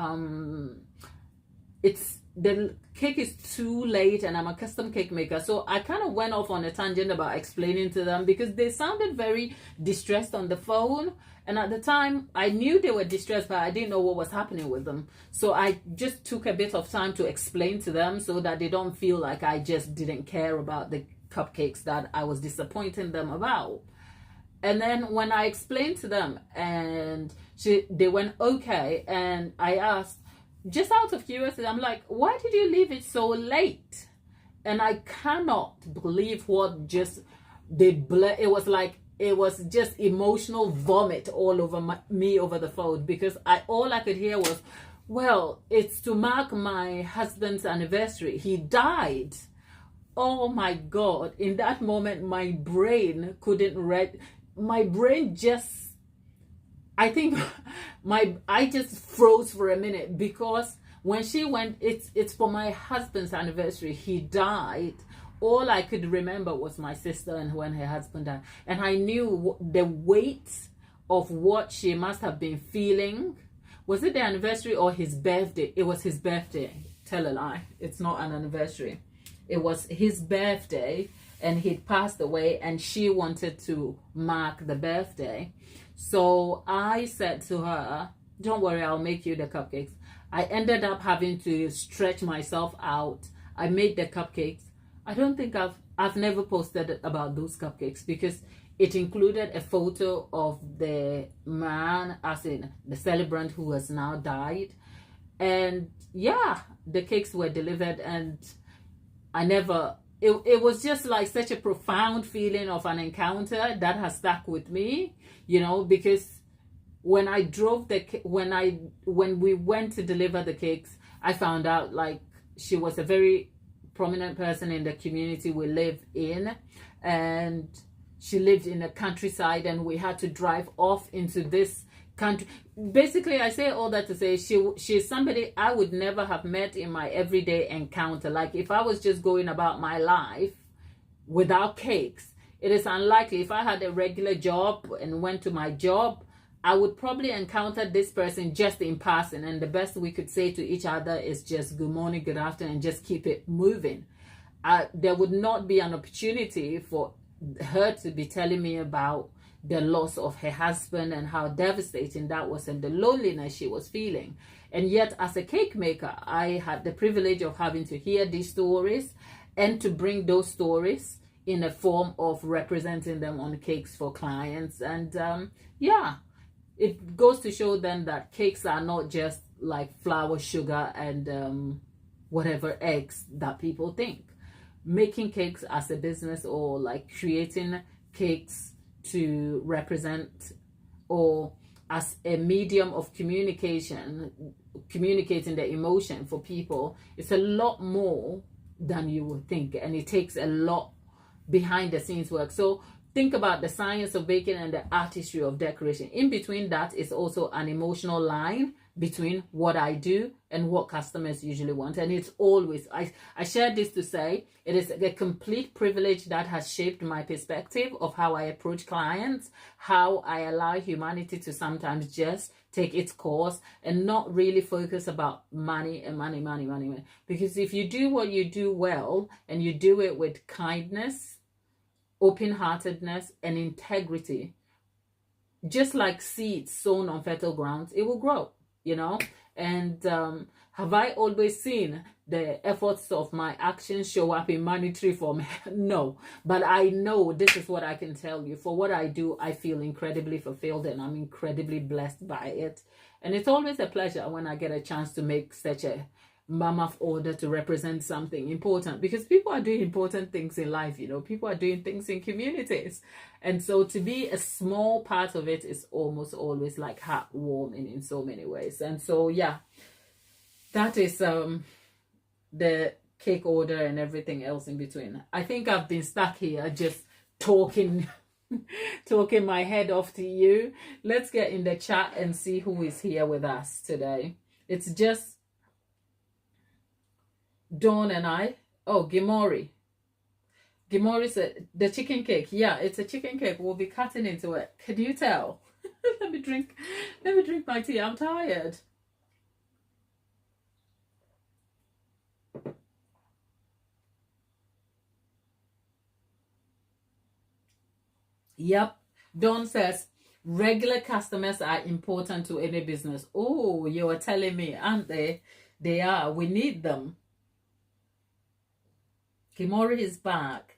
the cake is too late and I'm a custom cake maker. So I kind of went off on a tangent about explaining to them, because they sounded very distressed on the phone. And at the time, I knew they were distressed, but I didn't know what was happening with them. So I just took a bit of time to explain to them so that they don't feel like I just didn't care about the cupcakes that I was disappointing them about. And then when I explained to them, and they went okay, and I asked, just out of curiosity, I'm like, why did you leave it so late? And I cannot believe what just it was like, it was just emotional vomit all over me over the phone, because all I could hear was, well, it's to mark my husband's anniversary. He died. Oh my God. In that moment, my brain couldn't read. My brain just, I think I just froze for a minute, because when she went, it's for my husband's anniversary. He died. All I could remember was my sister and when her husband died. And I knew the weight of what she must have been feeling. Was it the anniversary or his birthday? It was his birthday. Tell a lie. It's not an anniversary. It was his birthday, and he'd passed away, and she wanted to mark the birthday. So I said to her, don't worry, I'll make you the cupcakes. I ended up having to stretch myself out. I made the cupcakes. I don't think I've never posted about those cupcakes, because it included a photo of the man, as in the celebrant who has now died. And yeah, the cakes were delivered, and it was just like such a profound feeling of an encounter that has stuck with me, you know, because when we went to deliver the cakes, I found out like she was a very prominent person in the community we live in, and she lived in the countryside, and we had to drive off into this country. Basically, I say all that to say she's somebody I would never have met in my everyday encounter. Like if I was just going about my life without cakes, it is unlikely. If I had a regular job and went to my job, I would probably encounter this person just in passing, and the best we could say to each other is just good morning, good afternoon, and just keep it moving. There would not be an opportunity for her to be telling me about the loss of her husband and how devastating that was, and the loneliness she was feeling. And yet, as a cake maker, I had the privilege of having to hear these stories and to bring those stories in a form of representing them on cakes for clients. And yeah, it goes to show then that cakes are not just like flour, sugar, and whatever eggs that people think. Making cakes as a business, or like creating cakes to represent, or as a medium of communication, communicating the emotion for people, it's a lot more than you would think, and it takes a lot behind the scenes work. So think about the science of baking and the artistry of decoration. In between that is also an emotional line between what I do and what customers usually want. And it's always, I share this to say, it is a complete privilege that has shaped my perspective of how I approach clients, how I allow humanity to sometimes just take its course and not really focus about money and money. Because if you do what you do well and you do it with kindness, open-heartedness, and integrity, just like seeds sown on fertile grounds, it will grow, you know. And have I always seen the efforts of my actions show up in monetary form? No, but I know this is what I can tell you. For what I do, I feel incredibly fulfilled and I'm incredibly blessed by it. And it's always a pleasure when I get a chance to make such a mammoth order to represent something important, because people are doing important things in life, you know. People are doing things in communities, and so to be a small part of it is almost always like heartwarming in so many ways. And so yeah, that is the cake order and everything else in between. I think I've been stuck here just talking talking my head off to you. Let's get in the chat and see who is here with us today. It's just Dawn and I. Oh, Gimori. Gimori said the chicken cake. Yeah, it's a chicken cake. We'll be cutting into it. Can you tell? Let me drink my tea. I'm tired. Yep. Dawn says regular customers are important to any business. Oh, you are telling me, aren't they? They are. We need them. Kimori is back.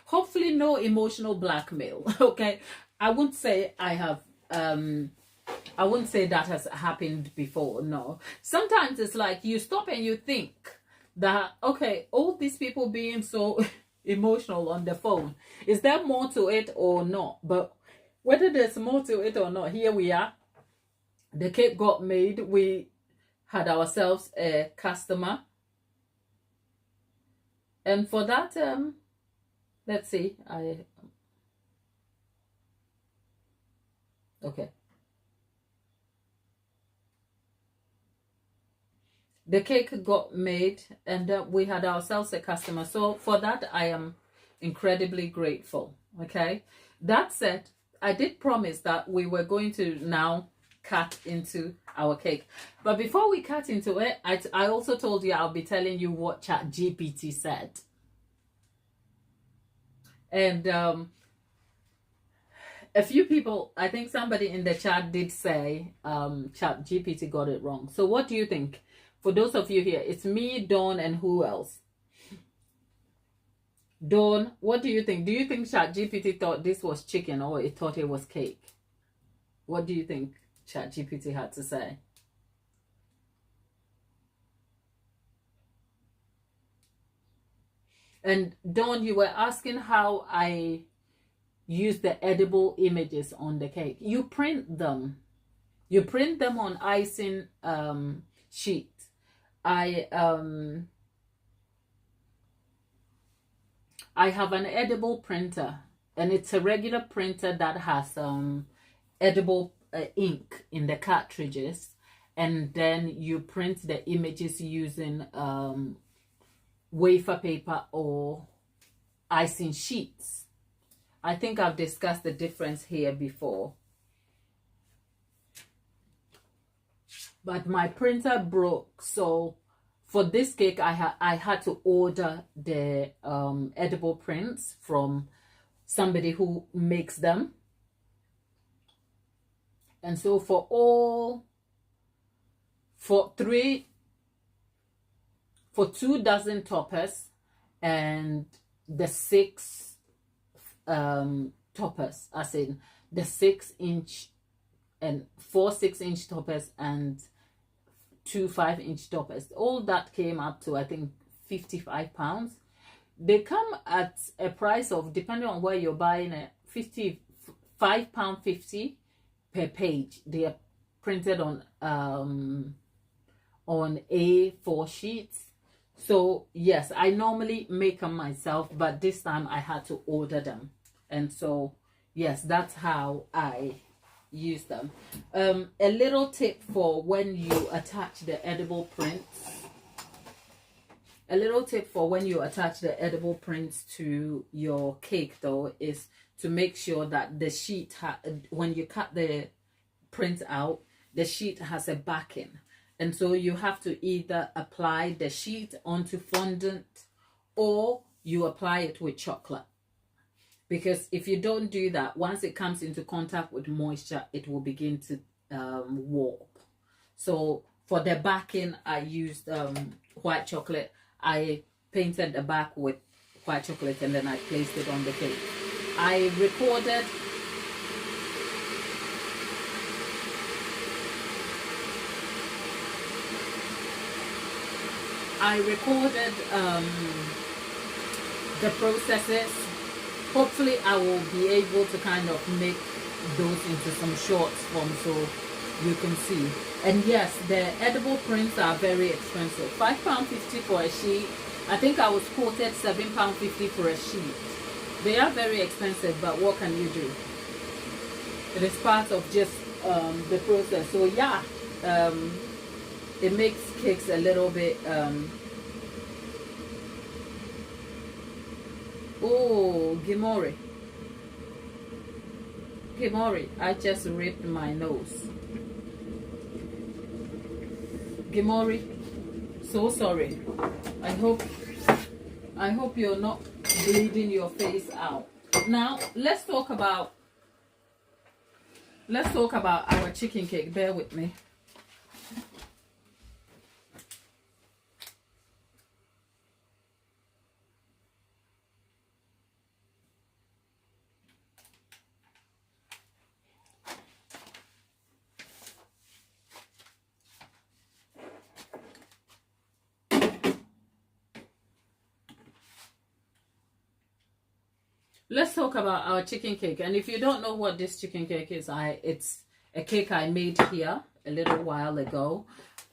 Hopefully no emotional blackmail. Okay. I wouldn't say I have I wouldn't say that has happened before. No. Sometimes it's like you stop and you think that, okay, all these people being so emotional on the phone, is there more to it or not? But whether there's more to it or not, here we are. The cake got made. We had ourselves a customer. And for that, let's see. Okay. The cake got made and we had ourselves a customer. So for that, I am incredibly grateful. Okay. That said, I did promise that we were going to now cut into our cake. But before we cut into it, I also told you I'll be telling you what ChatGPT said. And a few people, I think somebody in the chat did say ChatGPT got it wrong. So what do you think? For those of you here, it's me, Dawn, and who else? Dawn, what do you think? Do you think ChatGPT thought this was chicken or it thought it was cake? What do you think ChatGPT had to say? And Dawn, you were asking how I use the edible images on the cake. You print them. You print them on icing sheet. I have an edible printer, and it's a regular printer that has edible ink in the cartridges, and then you print the images using wafer paper or icing sheets. I think I've discussed the difference here before. But my printer broke, so for this cake I had to order the edible prints from somebody who makes them. And so for 2 dozen toppers and the 6 toppers, as in the 6-inch and 4 6-inch toppers and 2 5-inch toppers, all that came up to I think £55. They come at a price of, depending on where you're buying it, £55.50 per page. They are printed on on A4 sheets. So yes, I normally make them myself, but this time I had to order them. And so yes, that's how I use them. A little tip for when you attach the edible prints. A little tip for when you attach the edible prints to your cake though is to make sure that the sheet, when you cut the print out, the sheet has a backing. And so you have to either apply the sheet onto fondant or you apply it with chocolate. Because if you don't do that, once it comes into contact with moisture, it will begin to warp. So for the backing, I used white chocolate. I painted the back with white chocolate and then I placed it on the cake. I recorded the processes. Hopefully I will be able to kind of make those into some shorts form so you can see. And yes, the edible prints are very expensive. £5.50 for a sheet. I think I was quoted £7.50 for a sheet. They are very expensive, but what can you do? It is part of just the process. So yeah, it makes cakes a little bit oh, Gimori, I just ripped my nose. Gimori, so sorry. I hope you're not bleeding your face out. Now let's talk about our chicken cake. Bear with me. Let's talk about our chicken cake. And if you don't know what this chicken cake is, it's a cake I made here a little while ago.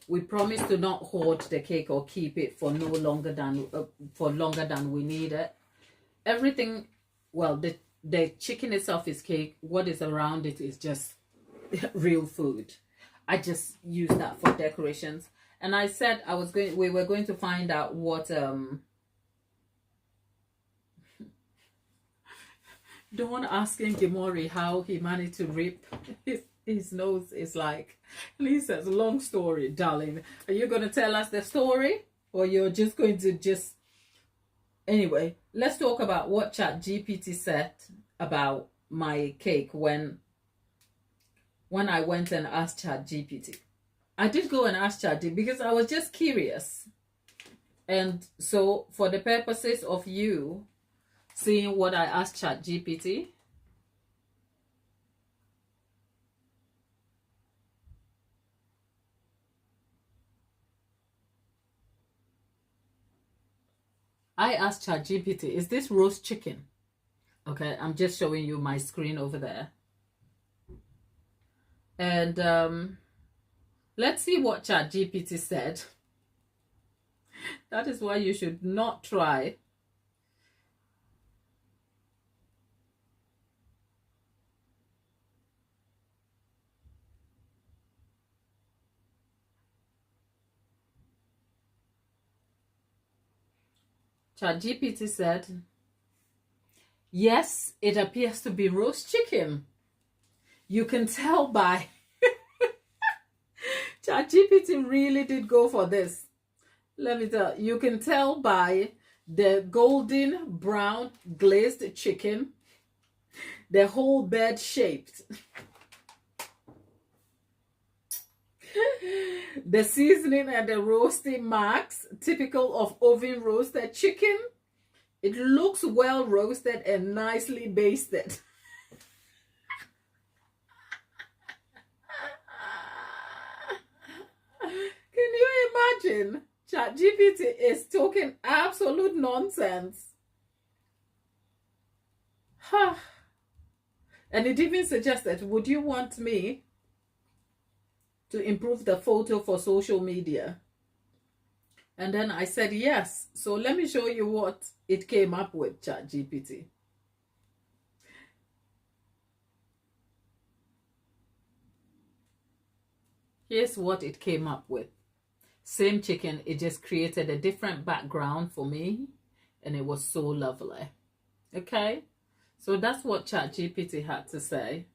We promised to not hoard the cake or keep it for longer than we need it. Everything, well, the chicken itself is cake. What is around it is just real food. I just use that for decorations. And I said we were going to find out what Don't ask Gimori how he managed to rip his nose. Is like, Lisa's long story, darling. Are you going to tell us the story? Or you're just going to just... Anyway, let's talk about what ChatGPT said about my cake when I went and asked ChatGPT. I did go and ask ChatGPT because I was just curious. And so for the purposes of you seeing what I asked ChatGPT, I asked ChatGPT, is this roast chicken? Okay, I'm just showing you my screen over there. And let's see what ChatGPT said. That is why you should not try. ChatGPT said, yes, it appears to be roast chicken. You can tell by... ChatGPT really did go for this. Let me tell you, you can tell by the golden brown glazed chicken, the whole bed shaped. The seasoning and the roasting marks, typical of oven roasted chicken. It looks well roasted and nicely basted. Can you imagine? ChatGPT is talking absolute nonsense. And it even suggested, would you want me to improve the photo for social media? And then I said yes. So let me show you what it came up with, ChatGPT. Here's what it came up with. Same chicken, it just created a different background for me, and it was so lovely. Okay, so that's what ChatGPT had to say.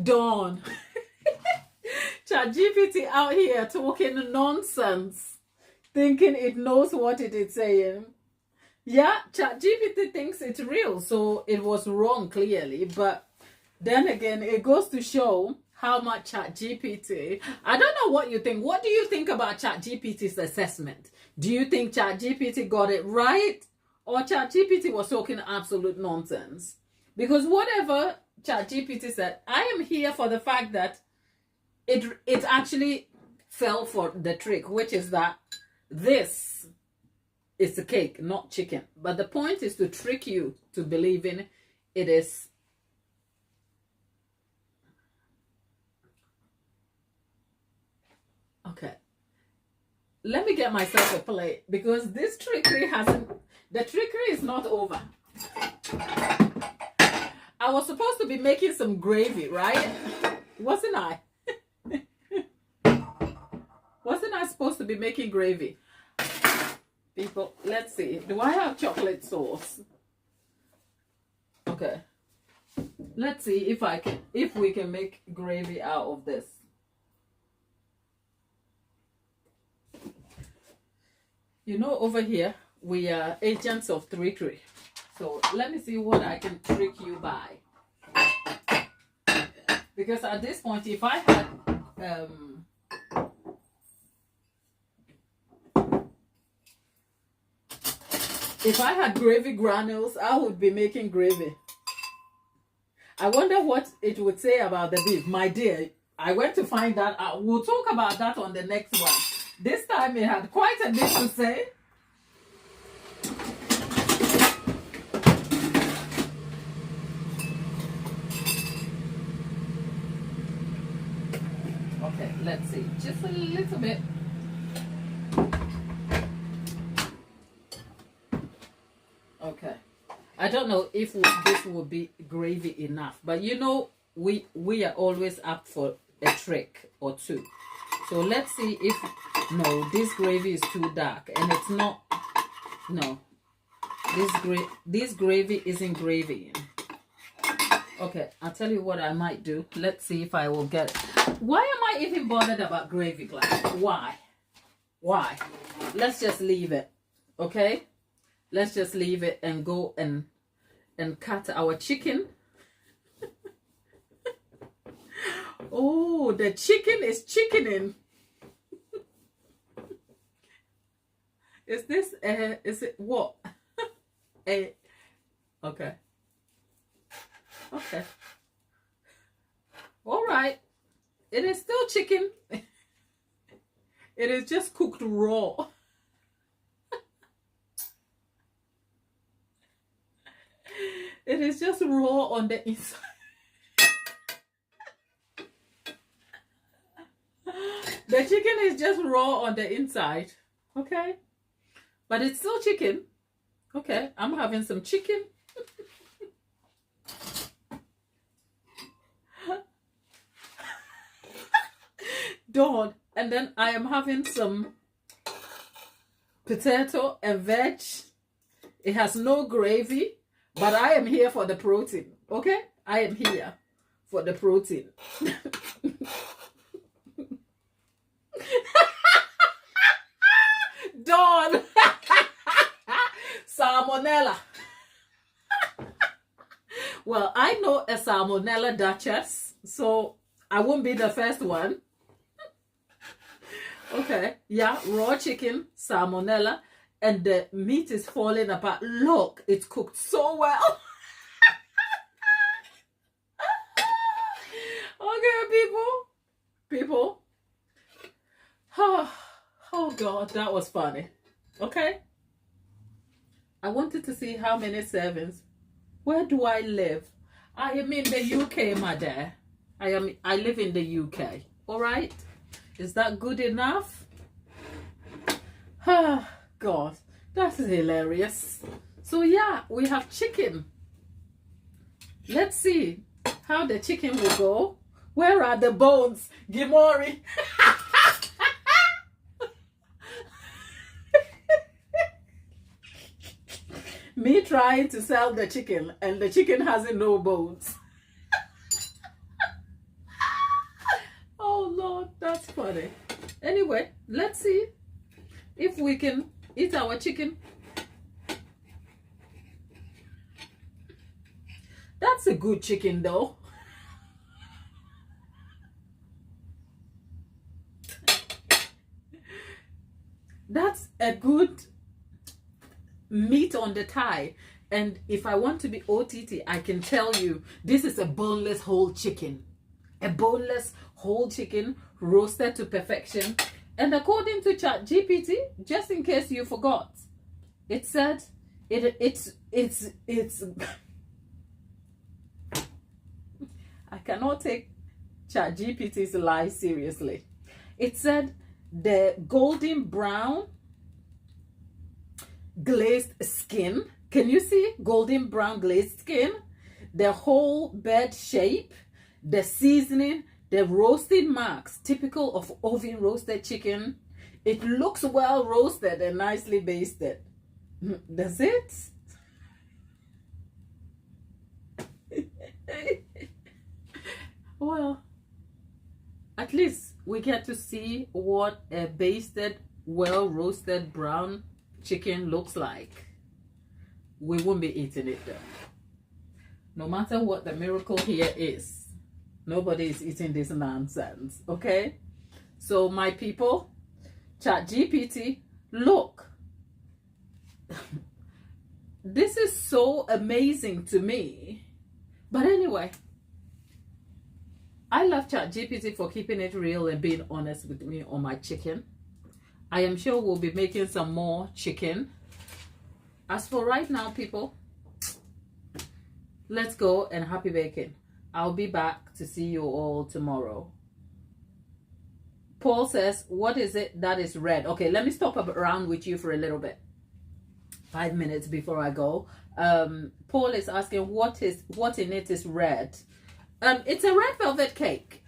Dawn. ChatGPT out here talking nonsense, thinking it knows what it is saying. Yeah, ChatGPT thinks it's real, so it was wrong clearly. But then again, it goes to show how much ChatGPT. I don't know what you think. What do you think about ChatGPT's assessment? Do you think ChatGPT got it right, or ChatGPT was talking absolute nonsense? Because whatever ChatGPT said, I am here for the fact that it actually fell for the trick, which is that this is a cake, not chicken. But the point is to trick you to believing it is. Okay. Let me get myself a plate, because this trickery hasn't, the trickery is not over. I was supposed to be making some gravy, right? Wasn't I? Wasn't I supposed to be making gravy? People, let's see. Do I have chocolate sauce? Okay. Let's see if we can make gravy out of this. You know, over here, we are agents of trickery. So let me see what I can trick you by. Because at this point, if I had gravy granules, I would be making gravy. I wonder what it would say about the beef. My dear, I went to find that out. We'll talk about that on the next one. This time it had quite a bit to say. Okay, let's see. Just a little bit. Okay. I don't know if this would be gravy enough, but you know, we are always up for a trick or two. So let's see if, no, this gravy is too dark, and it's not, no, this gravy isn't gravy. Okay, I'll tell you what I might do. Let's see if I will get it. Why am I even bothered about gravy glass? Why? Let's just leave it, okay? Let's just leave it and go and cut our chicken. Oh, the chicken is chickening. Is this is it what? Okay. Okay. All right. It is still chicken. It is just cooked raw. It is just raw on the inside. The chicken is just raw on the inside. Okay. But it's still chicken. Okay. I'm having some chicken. Dawn. And then I am having some potato and veg. It has no gravy, but I am here for the protein. Okay? I am here for the protein. Dawn. Salmonella. Well, I know a salmonella duchess, so I won't be the first one. Okay, yeah, raw chicken, salmonella, and the meat is falling apart. Look, it's cooked so well. Okay, people. Oh God, that was funny. Okay, I wanted to see how many servings. Where do I live? I am in the UK, my dear. I live in the UK. All right. Is that good enough? Ah, God, that's hilarious. So yeah, we have chicken. Let's see how the chicken will go. Where are the bones, Gimori? Me trying to sell the chicken and the chicken hasn't no bones. Oh Lord, that's funny. Anyway, let's see if we can eat our chicken. That's a good chicken though. That's a good meat on the thigh. And if I want to be OTT, I can tell you this is a boneless whole chicken. A boneless whole chicken roasted to perfection. And according to ChatGPT, just in case you forgot, it said it's I cannot take ChatGPT's lies seriously. It said the golden brown glazed skin. Can you see? Golden brown glazed skin. The whole bed shape. The seasoning. The roasting marks. Typical of oven roasted chicken. It looks well roasted and nicely basted. Does it? Well, at least we get to see what a basted, well roasted brown chicken looks like. We won't be eating it though. No matter what the miracle here is, nobody is eating this nonsense, okay? So my people, ChatGPT, look. This is so amazing to me. But anyway, I love ChatGPT for keeping it real and being honest with me on my chicken. I am sure we'll be making some more chicken. As for right now, people, let's go and happy baking. I'll be back to see you all tomorrow. Paul says, what is it that is red? Okay, let me stop around with you for a little bit. 5 minutes before I go. Paul is asking what in it is red. It's a red velvet cake.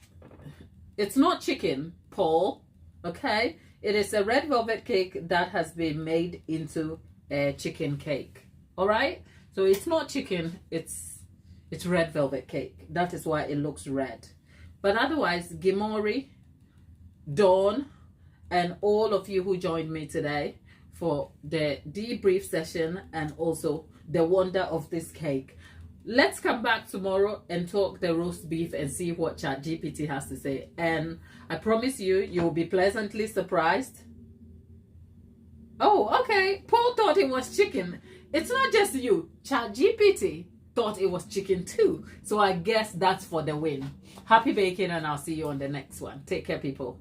It's not chicken, Paul. Okay? It is a red velvet cake that has been made into a chicken cake. Alright? So it's not chicken, it's red velvet cake. That is why it looks red. But otherwise, Gimori, Dawn, and all of you who joined me today for the debrief session and also the wonder of this cake. Let's come back tomorrow and talk the roast beef and see what ChatGPT has to say. And I promise you, you'll be pleasantly surprised. Oh, okay. Paul thought it was chicken. It's not just you. ChatGPT thought it was chicken too. So I guess that's for the win. Happy baking, and I'll see you on the next one. Take care, people.